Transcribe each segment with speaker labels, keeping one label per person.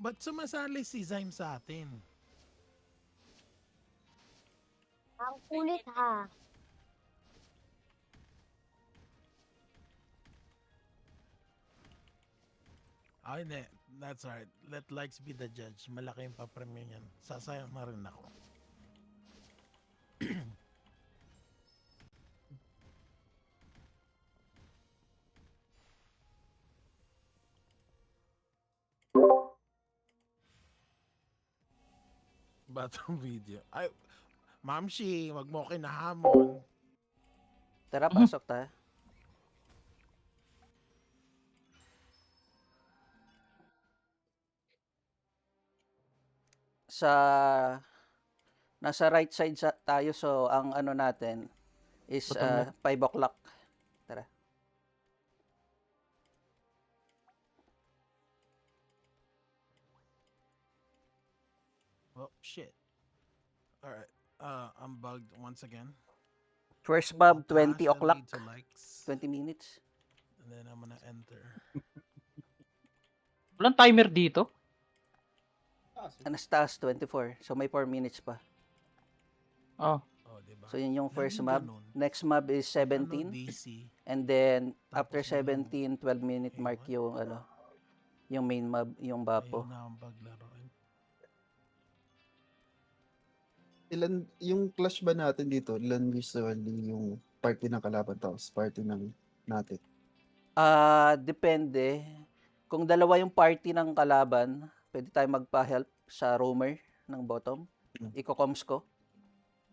Speaker 1: Ba't sumasali si Zyme sa atin?
Speaker 2: Ang kulit ha.
Speaker 1: Ay, hindi. That's alright. Let likes be the judge. Malaki yung papremyo niyan. Sasayang na rin ako. Batong video. Ay, Mamshi, wag mo kinahamon.
Speaker 3: Tara, pasok tayo. Sa nasa right side tayo, so ang ano natin is
Speaker 4: Bottom left.
Speaker 3: 5 o'clock. Tara.
Speaker 1: Oh, shit. Alright. I'm bugged once again.
Speaker 3: First mob,
Speaker 1: I'll
Speaker 3: 20
Speaker 1: pass and
Speaker 3: o'clock.
Speaker 1: lead to likes.
Speaker 3: 20 minutes.
Speaker 1: And then I'm gonna enter.
Speaker 4: Walang timer dito.
Speaker 3: Anastas, 24. So may 4 minutes pa.
Speaker 4: Oh.
Speaker 1: Oh, diba?
Speaker 3: So yun yung first
Speaker 1: Laging
Speaker 3: mob.
Speaker 1: ganun.
Speaker 3: Next mob is
Speaker 1: Ano,
Speaker 3: 17.
Speaker 1: DC.
Speaker 3: And then
Speaker 1: Tapos
Speaker 3: after
Speaker 1: walang
Speaker 3: 17, 12 minute mark
Speaker 1: iwan.
Speaker 3: yung ano, yung main mob, yung
Speaker 1: Ayaw
Speaker 3: Bapo.
Speaker 1: na akong paglaruin.
Speaker 5: Ilan, yung clash ba natin dito, ilan usually yung party ng kalaban tapos party ng natin?
Speaker 3: Depende. Kung dalawa yung party ng kalaban, pwede tayo magpa-help sa roamer ng bottom. Iko-coms ko.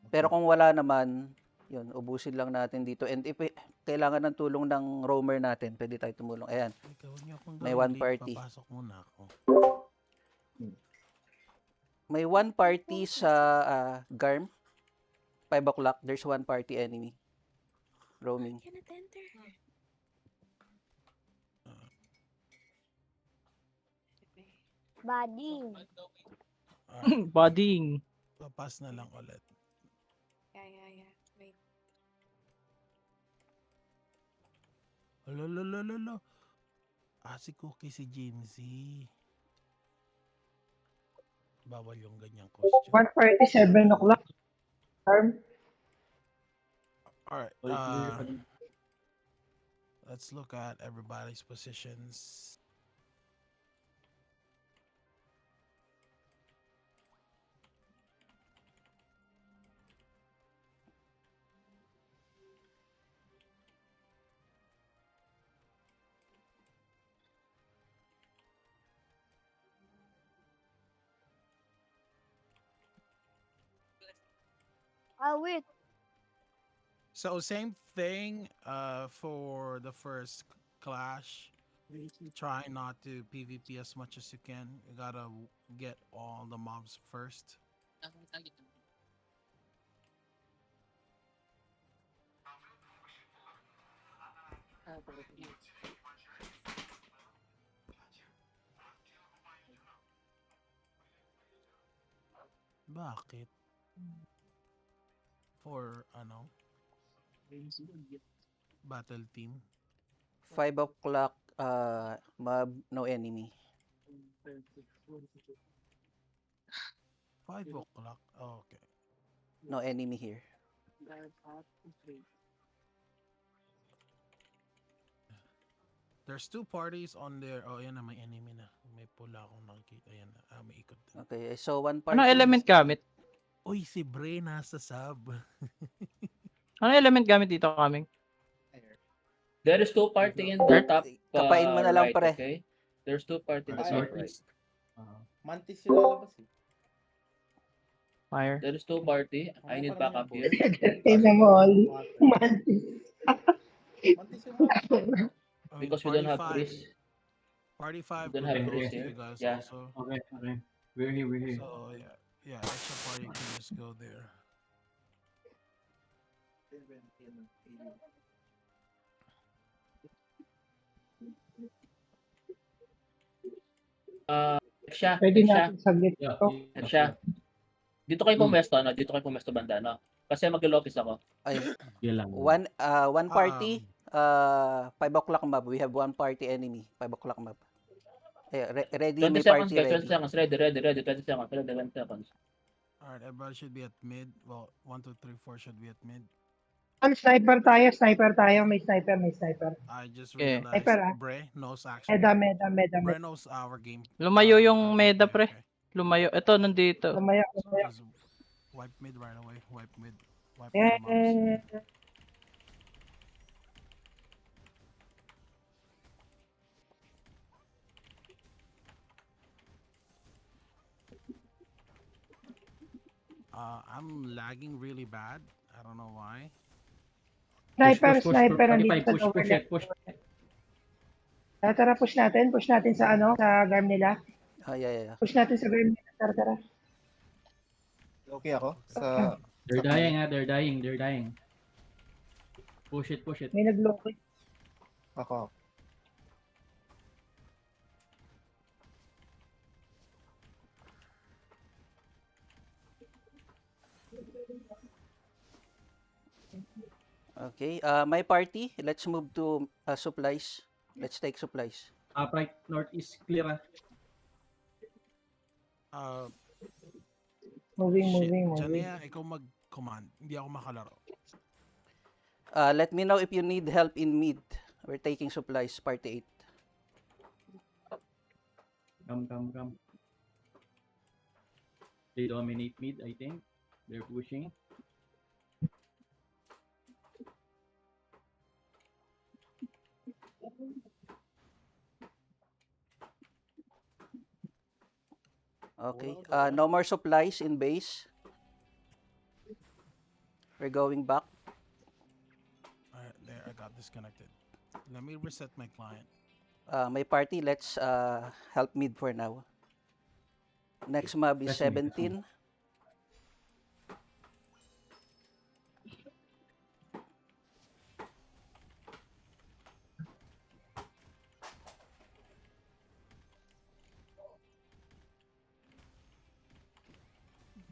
Speaker 3: Pero kung wala naman, yun, ubusin lang natin dito. And if kailangan ng tulong ng roamer natin, pwede tayo tumulong. Ayan.
Speaker 1: Ikaw, huwag niyo akong
Speaker 3: May
Speaker 1: gawin
Speaker 3: one
Speaker 1: late.
Speaker 3: party.
Speaker 1: Papasok muna ako.
Speaker 3: May one party sa Garm. 5 o'clock, there's one party enemy. Roaming.
Speaker 6: Cannot enter.
Speaker 2: Bading.
Speaker 1: Alright,
Speaker 4: Budding.
Speaker 1: papas na lang ulit.
Speaker 6: Yeah. Wait.
Speaker 1: Lolo. Si Cookie si Jimsy. Bawal yung ganyang costume.
Speaker 7: 1:47 o'clock. Arm.
Speaker 1: Alright,
Speaker 8: Clear pa din.
Speaker 1: let's look at everybody's positions.
Speaker 2: Wait.
Speaker 1: So same thing for the first clash. Try not to PvP as much as you can. You gotta get all the mobs first. Bakit? For ano? Battle team.
Speaker 3: 5 o'clock, mob, no enemy.
Speaker 1: 5 o'clock. Oh, okay.
Speaker 3: No enemy here.
Speaker 1: There's two parties on there. Oh, yan na, may enemy na. May pula akong nakikita. Ayan na. May ikot din.
Speaker 3: Okay, so one party.
Speaker 4: Ano element gamit?
Speaker 1: Uy, si Bray nasa sub.
Speaker 4: Ano element gamit dito kaming?
Speaker 8: There is two party in the top
Speaker 3: Kapain mo na lang,
Speaker 8: right,
Speaker 3: pare.
Speaker 8: okay? There's two party in the top right.
Speaker 9: Mantis yung lalabas eh.
Speaker 4: Fire.
Speaker 8: There is two party. I need backup here.
Speaker 7: Tingnan mo, Oli. Mantis.
Speaker 9: Mantis yung lalabas.
Speaker 8: Because we don't have Chris.
Speaker 1: Party 5
Speaker 8: We don't
Speaker 1: could
Speaker 8: have
Speaker 1: go
Speaker 8: Chris
Speaker 1: to
Speaker 8: here.
Speaker 1: you guys
Speaker 8: Yeah.
Speaker 1: also.
Speaker 8: Okay. We're here.
Speaker 1: So, yeah, extra party can just go there.
Speaker 8: Siya.
Speaker 7: Pwede
Speaker 8: Siya.
Speaker 7: natin saglit ito.
Speaker 8: Siya. Dito kayo pumesto, no? Dito kayo pumesto banda, no? Kasi mag-lopis ako.
Speaker 3: Ay,
Speaker 8: lang.
Speaker 3: one party, 5 o'clock mob. We have one party enemy. 5 o'clock mob. Ready,
Speaker 8: 20
Speaker 3: may
Speaker 8: seconds,
Speaker 3: party
Speaker 8: guys. 20
Speaker 3: ready.
Speaker 8: seconds. Ready. 20 seconds. Ready, 20 seconds.
Speaker 1: Alright, everybody should be at mid. Well, 1, 2, 3, 4 should be at mid.
Speaker 7: Sniper tayo. May sniper.
Speaker 1: I just
Speaker 4: Okay.
Speaker 1: realized
Speaker 7: Sniper, ah.
Speaker 1: Bre knows actually.
Speaker 7: Meda.
Speaker 1: Bre knows our game.
Speaker 4: Lumayo yung
Speaker 1: our
Speaker 4: meda,
Speaker 1: gameplay,
Speaker 4: pre.
Speaker 1: okay?
Speaker 4: Lumayo. Ito, nandito.
Speaker 7: Lumaya.
Speaker 1: So just wipe mid right away. Wipe mid. Wipe
Speaker 7: Yeah.
Speaker 1: the mobs. I'm lagging really bad. I don't know why.
Speaker 7: Sniper,
Speaker 8: Push.
Speaker 7: nandito
Speaker 8: 45,
Speaker 7: sa
Speaker 8: push,
Speaker 7: lower
Speaker 8: push
Speaker 7: left.
Speaker 8: it, push.
Speaker 7: Tara, push natin sa sa garm nila.
Speaker 3: Yeah.
Speaker 7: Push natin sa garm nila. Tara.
Speaker 5: Okay ako sa...
Speaker 8: They're dying, they're dying. Push it.
Speaker 7: May nag-lock.
Speaker 5: Ako.
Speaker 3: Okay, my party, let's move to supplies. Let's take supplies.
Speaker 8: Upright, northeast, clear.
Speaker 7: Moving.
Speaker 1: Jania, ikaw mag-command. Hindi ako makalaro.
Speaker 3: Let me know if you need help in mid. We're taking supplies, party 8.
Speaker 8: Come. They dominate mid, I think. They're pushing.
Speaker 3: Okay, no more supplies in base. We're going back.
Speaker 1: Alright, there, I got disconnected. Let me reset my client.
Speaker 3: My party, let's help mid for now. Next mob is
Speaker 8: That's me.
Speaker 3: 17.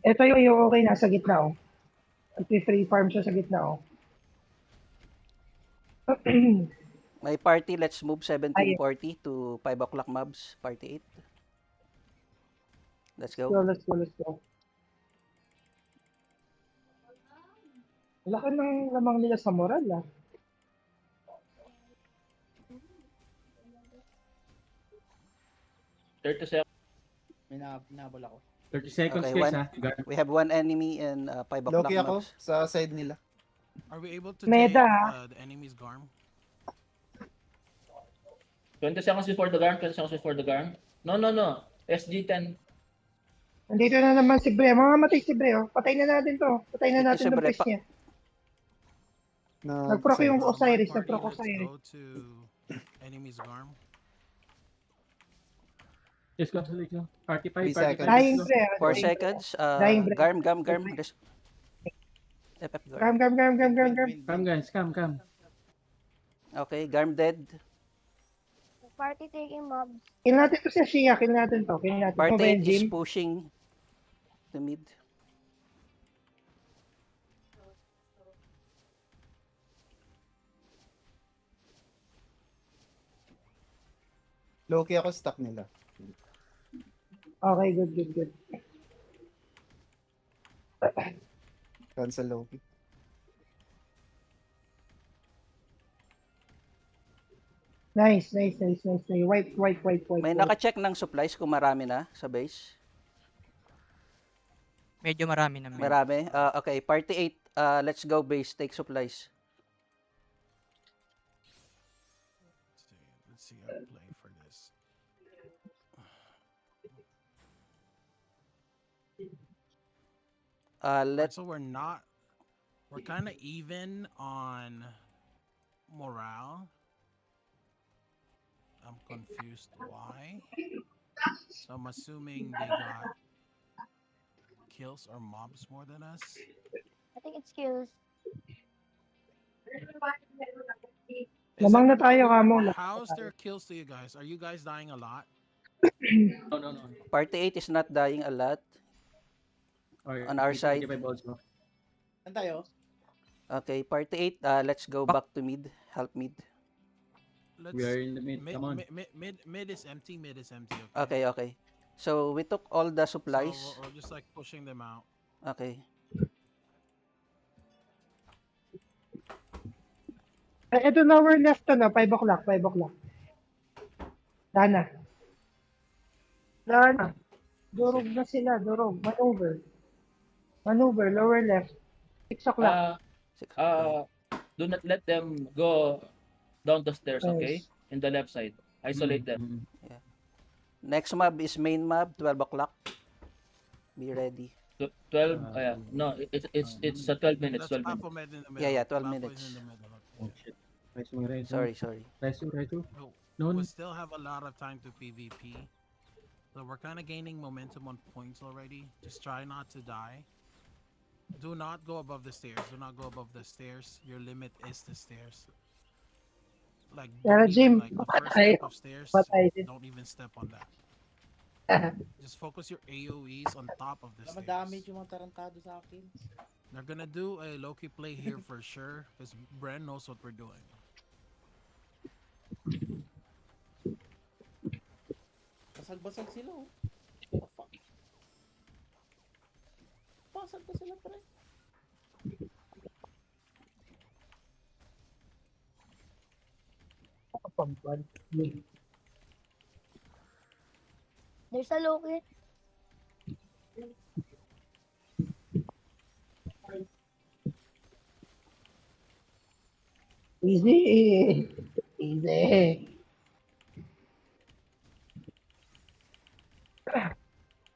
Speaker 7: Ito yung okay nasa gitna, oh. Free farm siya sa gitna, oh.
Speaker 3: My party, let's move 1740 to 5 o'clock mobs, party 8. Let's go.
Speaker 7: Let's go. Laki ng lamang nila sa moral, ah.
Speaker 9: May nabol ako.
Speaker 8: 30 seconds,
Speaker 3: Okay,
Speaker 8: guys,
Speaker 3: one.
Speaker 8: ha.
Speaker 3: We have one enemy in 5 o'clock
Speaker 5: Loki ako
Speaker 3: mobs.
Speaker 5: sa side nila.
Speaker 1: Are we able to
Speaker 7: Meda,
Speaker 1: take the enemy's Garm?
Speaker 8: 20 seconds before the garm. No. SG-10.
Speaker 7: Nandito na naman si Bre. Mamamatay si Bre, oh. Patay na natin to. Patay na
Speaker 3: Ito
Speaker 7: natin
Speaker 3: si
Speaker 7: ng
Speaker 3: Bre,
Speaker 7: priest niya.
Speaker 5: Na
Speaker 7: Nag-proc yung
Speaker 1: My
Speaker 7: Osiris.
Speaker 1: party,
Speaker 7: Nag-proc
Speaker 1: let's
Speaker 7: Osiris.
Speaker 1: go to enemy's Garm.
Speaker 8: Let's go. Party 5,
Speaker 5: 3
Speaker 8: party
Speaker 5: seconds.
Speaker 8: 5.
Speaker 7: Dying Bre.
Speaker 3: 4 seconds.
Speaker 7: Dying breath.
Speaker 3: Garm. FF Garm.
Speaker 7: Gam.
Speaker 8: Come, guys, come.
Speaker 3: Okay, Garm dead.
Speaker 2: Party taking mobs.
Speaker 7: Kill natin to si Shia. Kill natin to.
Speaker 3: Party 8 is
Speaker 7: Jim.
Speaker 3: pushing to mid.
Speaker 5: Loki ako, stuck nila.
Speaker 7: Okay, good.
Speaker 5: Cancel Loki.
Speaker 7: Nice. White.
Speaker 3: May naka-check ng supplies kung marami na sa base.
Speaker 10: Medyo marami naman.
Speaker 3: Marami. Okay, party 8. Let's go base. Take supplies.
Speaker 1: Let's see how to play for this. Alright, so we're kind of even on morale. I'm confused why. So I'm assuming they got kills or mobs more than us.
Speaker 2: I think it's kills.
Speaker 7: Lamang na tayo, Kamo.
Speaker 1: How's their kills to you guys? Are you guys dying a lot?
Speaker 8: No.
Speaker 3: Party 8 is not dying a lot. On our side.
Speaker 9: Saan tayo?
Speaker 3: Okay, party 8. Let's go back to mid. Help mid.
Speaker 1: let's
Speaker 9: We are in the mid.
Speaker 1: mid,
Speaker 9: Come on.
Speaker 1: mid is empty. Mid is empty.
Speaker 3: Okay, okay. So, we took all the
Speaker 1: So
Speaker 3: supplies.
Speaker 1: we're just like pushing them out.
Speaker 3: Okay.
Speaker 7: Ito na, we're left na, 5 o'clock, 5 o'clock. Dana. Dana. Durog na sila, durog. Maneuver. Maneuver, lower left. 6 o'clock.
Speaker 3: 6 o'clock.
Speaker 8: Do not let them go down the stairs, okay?
Speaker 7: Nice.
Speaker 8: In the left side. Isolate them.
Speaker 3: Next mob is main mob, 12 o'clock. Be ready.
Speaker 8: 12, no, it's 12 minutes,
Speaker 1: Let's
Speaker 8: 12 minutes.
Speaker 1: Baphomet in the middle.
Speaker 3: Yeah, 12
Speaker 1: Bapho is
Speaker 3: minutes.
Speaker 1: in the middle.
Speaker 9: Oh shit. Right.
Speaker 3: Sorry.
Speaker 9: Right.
Speaker 1: Oh,
Speaker 9: No.
Speaker 1: we still have a lot of time to PvP. So we're kind of gaining momentum on points already. Just try not to die. Do not go above the stairs. Do not go above the stairs. Your limit is the stairs. Like,
Speaker 7: Pero
Speaker 1: don't
Speaker 7: Jim,
Speaker 1: even, like the first
Speaker 7: patay.
Speaker 1: step of stairs,
Speaker 7: Patay din.
Speaker 1: don't even step on that. Just focus your AoEs on top of the
Speaker 9: Wala
Speaker 1: stairs.
Speaker 9: damage yung mga tarantado sa akin.
Speaker 1: They're gonna do a low-key play here for sure, because Bren knows what we're doing.
Speaker 9: Basag-basag sila oh. What the fuck? Basag pa sila pre.
Speaker 2: There's a Loki.
Speaker 7: Easy. Easy.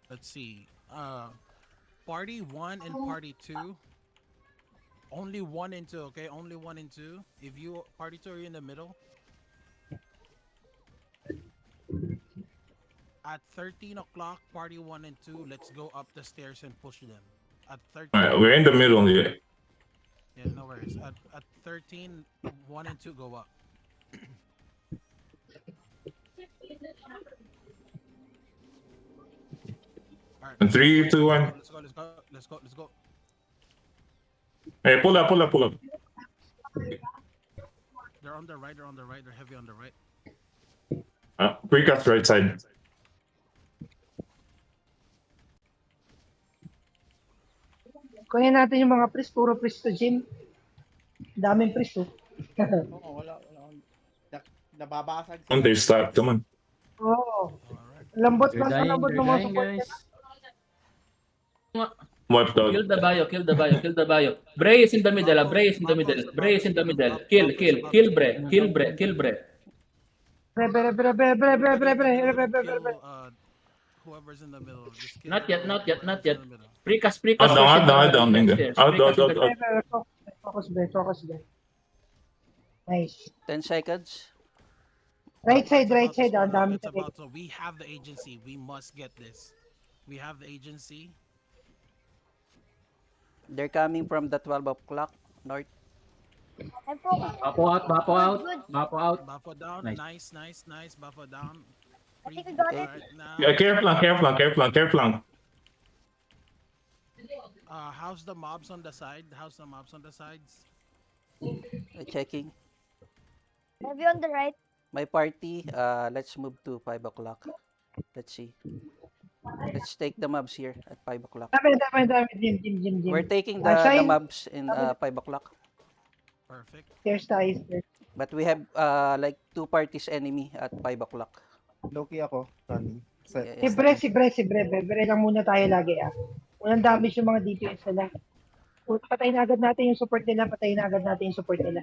Speaker 1: Let's see. Party 1 and party 2. Only 1 and 2, okay? Only 1 and 2. If you party 2 are in the middle. At 13 o'clock, party 1 and 2, let's go up the stairs and push them. At 13.
Speaker 10: Alright, we're in the middle here.
Speaker 1: Yeah, no worries. At 13, 1 and 2 go up. Alright.
Speaker 10: And 3, 2, 1.
Speaker 1: Let's go.
Speaker 10: Hey, pull up.
Speaker 1: They're on the right, they're heavy on the right.
Speaker 10: Precast right side.
Speaker 7: Kunin natin yung mga priest, puro priest to Jim. Daming priest oh.
Speaker 9: Oo, wala. Nababasag
Speaker 10: On they start, come on.
Speaker 7: Oo.
Speaker 1: Alright.
Speaker 7: Lambot
Speaker 9: You're
Speaker 7: lang sa
Speaker 9: dying,
Speaker 7: lambot
Speaker 9: you're
Speaker 7: ng mga
Speaker 9: dying,
Speaker 7: support
Speaker 9: guys.
Speaker 7: nila.
Speaker 10: Wiped out.
Speaker 8: Kill the bio. Bray is in the middle, Bray is in the middle. Kill Bray.
Speaker 7: Bre.
Speaker 1: Whoever's in the middle. Just kill
Speaker 8: Not yet.
Speaker 1: whoever's in the middle.
Speaker 8: Precast.
Speaker 10: Out down, Mingo. Out.
Speaker 7: Focus, Bre. Nice.
Speaker 3: 10 seconds.
Speaker 7: Right side.
Speaker 1: It's
Speaker 7: Ang dami
Speaker 1: it's
Speaker 7: sa
Speaker 1: about to. We have the agency. We must get this. We have the agency.
Speaker 3: They're coming from the 12 o'clock north.
Speaker 2: I'm focused.
Speaker 9: Bapo out.
Speaker 1: Buffo down.
Speaker 9: Nice.
Speaker 1: Nice. Buffo down.
Speaker 2: I think I got it.
Speaker 1: Right now.
Speaker 10: Yeah, care flank.
Speaker 1: How's the mobs on the side? Sides?
Speaker 3: Checking.
Speaker 2: Heavy on the right.
Speaker 3: My party, let's move to 5 o'clock. Let's see. Let's take the mobs here at 5 o'clock.
Speaker 7: Dami. Jim.
Speaker 3: We're taking
Speaker 7: Aside.
Speaker 3: the mobs in 5 o'clock.
Speaker 1: Perfect.
Speaker 7: Stairs tayo.
Speaker 3: But we have like 2 parties enemy at 5 o'clock.
Speaker 5: Loki ako. Tani.
Speaker 3: Yeah,
Speaker 7: Si Bre. Bre lang muna tayo lagi ah. Walang damage yung mga DPS nila. Patayin na agad natin yung support nila.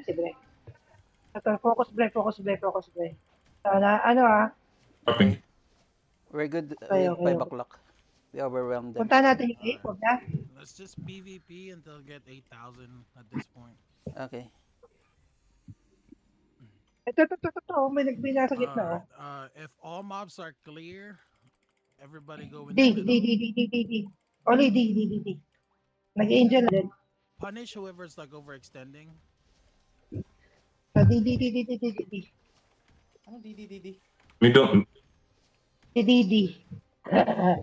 Speaker 7: Si Bre. Ito, focus Bre. Sana,
Speaker 10: Copy.
Speaker 3: We're good
Speaker 7: Okay,
Speaker 3: with
Speaker 7: okay.
Speaker 3: 5 o'clock. We overwhelmed them.
Speaker 7: punta natin yung 8, huwag na.
Speaker 1: Let's just PvP until get 8,000 at this point.
Speaker 3: Okay.
Speaker 7: Ito. May nasa gitna.
Speaker 1: If all mobs are clear, everybody go in
Speaker 7: D.
Speaker 1: the middle.
Speaker 7: D. Only D. Nag-angel na din.
Speaker 1: Punish whoever's like overextending.
Speaker 7: D.
Speaker 9: Ano DDDD?
Speaker 10: Mid.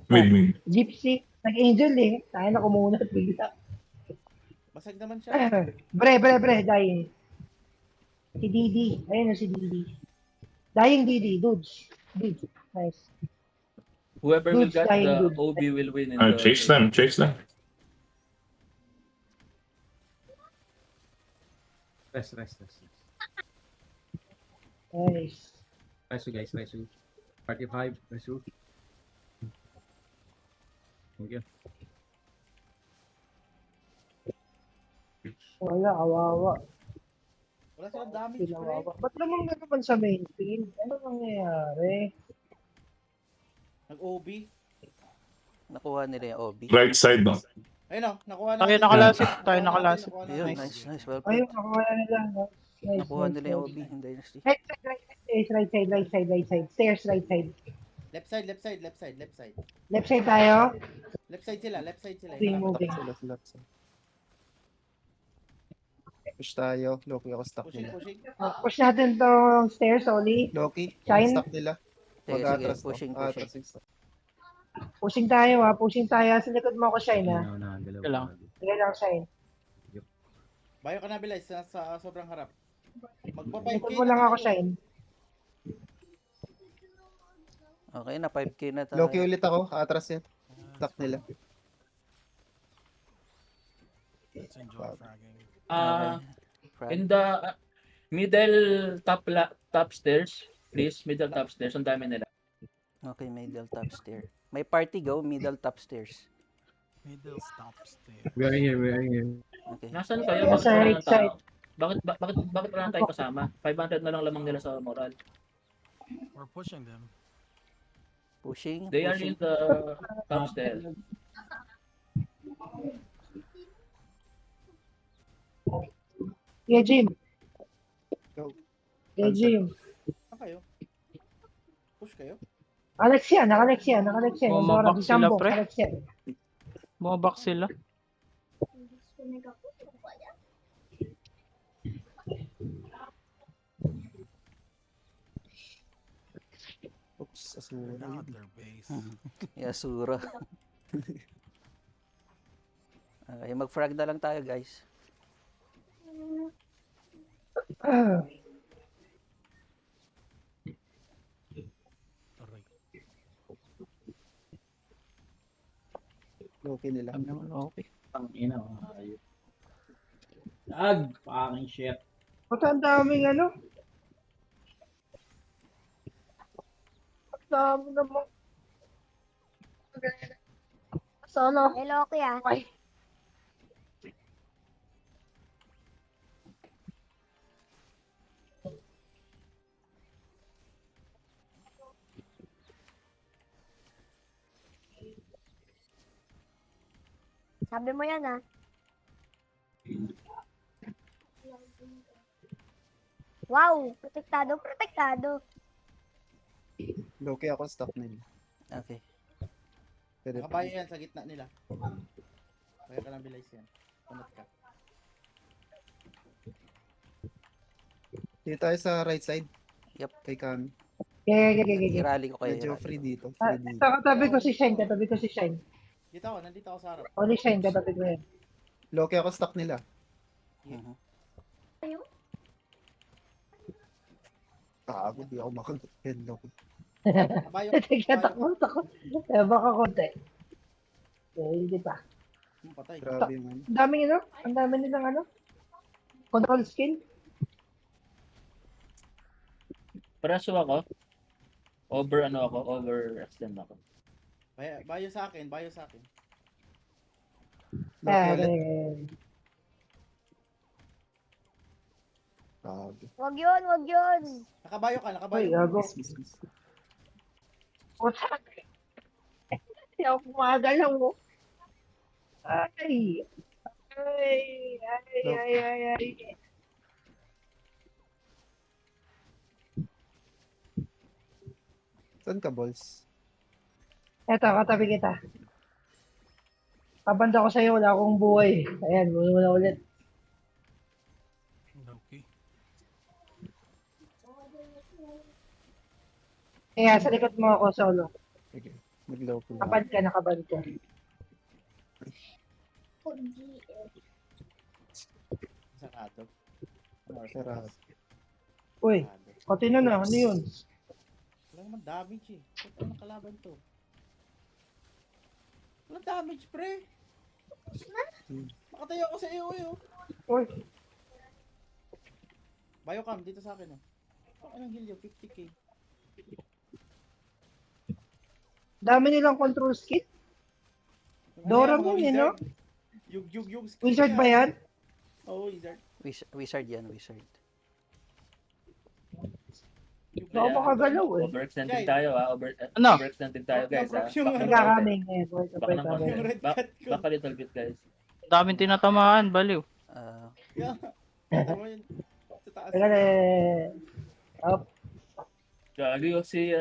Speaker 10: Mid.
Speaker 7: Gypsy. Nag-angel eh. Tayo na kumunat bigla.
Speaker 9: Basag naman siya.
Speaker 7: Bre, dying. Si Didi. Ayun na si Didi. Dying DD, dudes. Dudes. Nice.
Speaker 8: Whoever will
Speaker 7: Dudes,
Speaker 8: get
Speaker 7: dying
Speaker 8: the
Speaker 7: dudes.
Speaker 8: OB will win in the
Speaker 10: Chase them, chase them.
Speaker 9: Rest.
Speaker 7: Nice.
Speaker 9: Rest you guys, rest you. Party 5, rest you. Thank you.
Speaker 7: Wala, kawawa.
Speaker 9: Wala silang damage, pre.
Speaker 7: Kawawa. Ba't naman gano'n sa main field? Ano nangyayari?
Speaker 9: Nag-OB.
Speaker 3: Nakuha nila yung OB.
Speaker 10: Right side now.
Speaker 9: Ayun o, nakuha
Speaker 4: Tayo
Speaker 9: natin.
Speaker 4: nakalasit.
Speaker 9: Nakuha
Speaker 4: Tayo
Speaker 9: natin,
Speaker 4: nakalasit.
Speaker 9: nakuha
Speaker 3: Ayun,
Speaker 9: natin.
Speaker 3: nice. Well
Speaker 7: Ayun,
Speaker 3: played.
Speaker 7: nakuha na nila. Nice,
Speaker 3: Nakuha
Speaker 7: nice,
Speaker 3: nila yung
Speaker 7: nice.
Speaker 3: OB in Dynasty.
Speaker 7: Right side, right side. Stairs, right side.
Speaker 9: Left side.
Speaker 7: Left side tayo.
Speaker 9: Left side sila.
Speaker 7: Moving.
Speaker 5: Sila, left side. Push tayo. Loki ako stuck nila.
Speaker 9: Pushing.
Speaker 7: Push natin tong stairs, Oli.
Speaker 5: Loki,
Speaker 7: Shine.
Speaker 5: stuck nila.
Speaker 3: Sige,
Speaker 5: Mag-atras to.
Speaker 3: pushing.
Speaker 5: Atras yung stuck.
Speaker 7: Pushing tayo, ha. Pushing tayo. Sa likod mo ako, Shine, ha.
Speaker 4: Sige lang.
Speaker 7: Sige lang, Shine.
Speaker 9: Bayo ka na, Bilay, sa sobrang harap. Magpa-5k
Speaker 7: Likod mo lang ako,
Speaker 9: tayo.
Speaker 7: Shine.
Speaker 3: Okay na, 5k na tayo.
Speaker 5: Loki ulit ako. Atras yan. Stuck nila.
Speaker 1: Let's enjoy fragging.
Speaker 3: Frag.
Speaker 8: In the middle top stairs, please, middle top stairs, ang dami nila.
Speaker 3: Okay, middle top stair. May party go, middle top stairs.
Speaker 1: Middle stop stairs.
Speaker 9: We are here.
Speaker 3: Okay.
Speaker 8: Nasaan kayo?
Speaker 7: Yeah,
Speaker 8: Bakit
Speaker 7: sa
Speaker 8: wala
Speaker 7: right
Speaker 8: ng tao? Bakit wala na tayong kasama? 500 na lang lamang nila sa moral.
Speaker 1: We're pushing them.
Speaker 3: Pushing.
Speaker 8: They are in the top stairs.
Speaker 7: Yeah, Jim.
Speaker 5: Go.
Speaker 7: Yeah, Jim.
Speaker 9: Saan kayo? Push kayo?
Speaker 7: Alexia.
Speaker 4: Bumabak sila, pre.
Speaker 7: Alexia.
Speaker 4: Bumabak sila.
Speaker 5: Oops, asura.
Speaker 1: They're not their base.
Speaker 3: Yasura. Okay, mag-frag na lang tayo, guys.
Speaker 1: Aray.
Speaker 5: Loki nila.
Speaker 4: Sabi naman, okay.
Speaker 9: Ang ina, ayun. Fucking shit.
Speaker 7: Ba't ang daming ano? Ang dami naman. Sana.
Speaker 2: Hey, Loki, ah.
Speaker 7: Ay.
Speaker 2: Sabi mo yan, ah. Wow, protektado.
Speaker 5: Loki ako stuck nila.
Speaker 3: Okay.
Speaker 5: Pwede pa.
Speaker 9: Nakabayo yan sa gitna nila. Kaya ka lang, Bilay, yan. Punot ka.
Speaker 5: Dito tayo sa right side.
Speaker 3: Yep.
Speaker 5: Kay Kami.
Speaker 7: Okay.
Speaker 3: I-rally ko kayo.
Speaker 5: Medyo
Speaker 3: i-rally
Speaker 5: free
Speaker 3: ko.
Speaker 5: dito.
Speaker 7: Ah,
Speaker 5: Free dito.
Speaker 7: katabi ko si Shine.
Speaker 9: Nandito ako sa harap.
Speaker 7: Only Shine, katabi ko yan.
Speaker 5: Loki ako stuck nila.
Speaker 3: Mhm.
Speaker 5: Di ako makag-head Loki.
Speaker 9: Bayo.
Speaker 7: Teka, takot. Baka konti. Hindi pa.
Speaker 9: Patay.
Speaker 5: Grabe yung ano.
Speaker 7: Ang dami nilang ano? Control skill.
Speaker 8: Paraso ako. Overextend ako.
Speaker 9: Bayo sa akin.
Speaker 5: Loki ulit. Grabe.
Speaker 2: Wag yun.
Speaker 9: Nakabayo ka.
Speaker 7: Ay, gago.
Speaker 5: Miss.
Speaker 7: Putak. Hindi ako kumagalaw mo. Ay.
Speaker 5: Saan ka, balls?
Speaker 7: Eto, katabi kita. Kabanda ko sa'yo, wala akong buhay. Ayan, muna ulit.
Speaker 1: Loki.
Speaker 7: Kaya sa likod mo ako solo.
Speaker 5: Sige. Mag-Loki lang.
Speaker 7: Nakabad ka.
Speaker 9: Sarado.
Speaker 5: Sarado.
Speaker 7: Uy, pati na. Ano yun?
Speaker 9: naman damage eh. Ito ng kalaban to. Walang damage, pre. Nakatayo ako sa iyo, eh.
Speaker 7: Uy,
Speaker 9: Biocam, dito sa akin, oh. Anong heal yun? 50k.
Speaker 7: dami nilang control skit.
Speaker 9: Yung
Speaker 7: Dora
Speaker 9: mga
Speaker 7: mo yun, no?
Speaker 9: wizard. Yung
Speaker 7: Wizard ba yan?
Speaker 9: Oo, wizard.
Speaker 3: Wizard yan, wizard.
Speaker 7: Baka makagalaw eh.
Speaker 8: Overextend
Speaker 9: Guys.
Speaker 8: din tayo ha.
Speaker 4: Ano?
Speaker 8: Overextend din tayo guys ha.
Speaker 9: Naproc yung
Speaker 8: Back ng
Speaker 7: Nagkakaming eh. Wait,
Speaker 8: konti. Back
Speaker 7: wait,
Speaker 8: ng
Speaker 7: wait.
Speaker 8: konti.
Speaker 9: Yung red
Speaker 8: Back,
Speaker 9: cat ko.
Speaker 8: back a little bit guys.
Speaker 4: Daming tinatamaan, baliw.
Speaker 3: Ah,
Speaker 9: Yeah. Ito mo yun. Sa taas.
Speaker 7: Teka eh. Up.
Speaker 8: Gagi o si...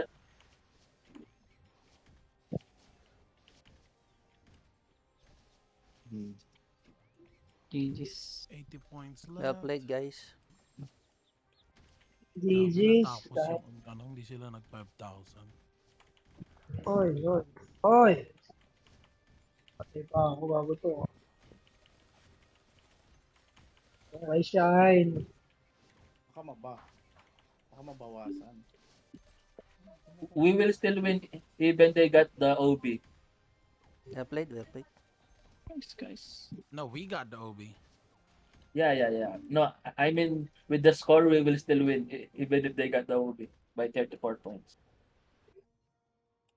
Speaker 4: GG's.
Speaker 1: 80 points
Speaker 3: well
Speaker 1: left.
Speaker 3: played, guys.
Speaker 7: GG's.
Speaker 1: Tapos yung, ano, hindi sila nag 5,000.
Speaker 7: Oy, oy. Oy. Pati pa ako bago to. Okay, shine.
Speaker 9: Baka mabawasan.
Speaker 8: We will still win even they got the OB.
Speaker 3: Well played, well played.
Speaker 4: Thanks, guys.
Speaker 1: No, we got the OB.
Speaker 8: Yeah. No, I mean with the score we will still win even if they got the OB by 34 points.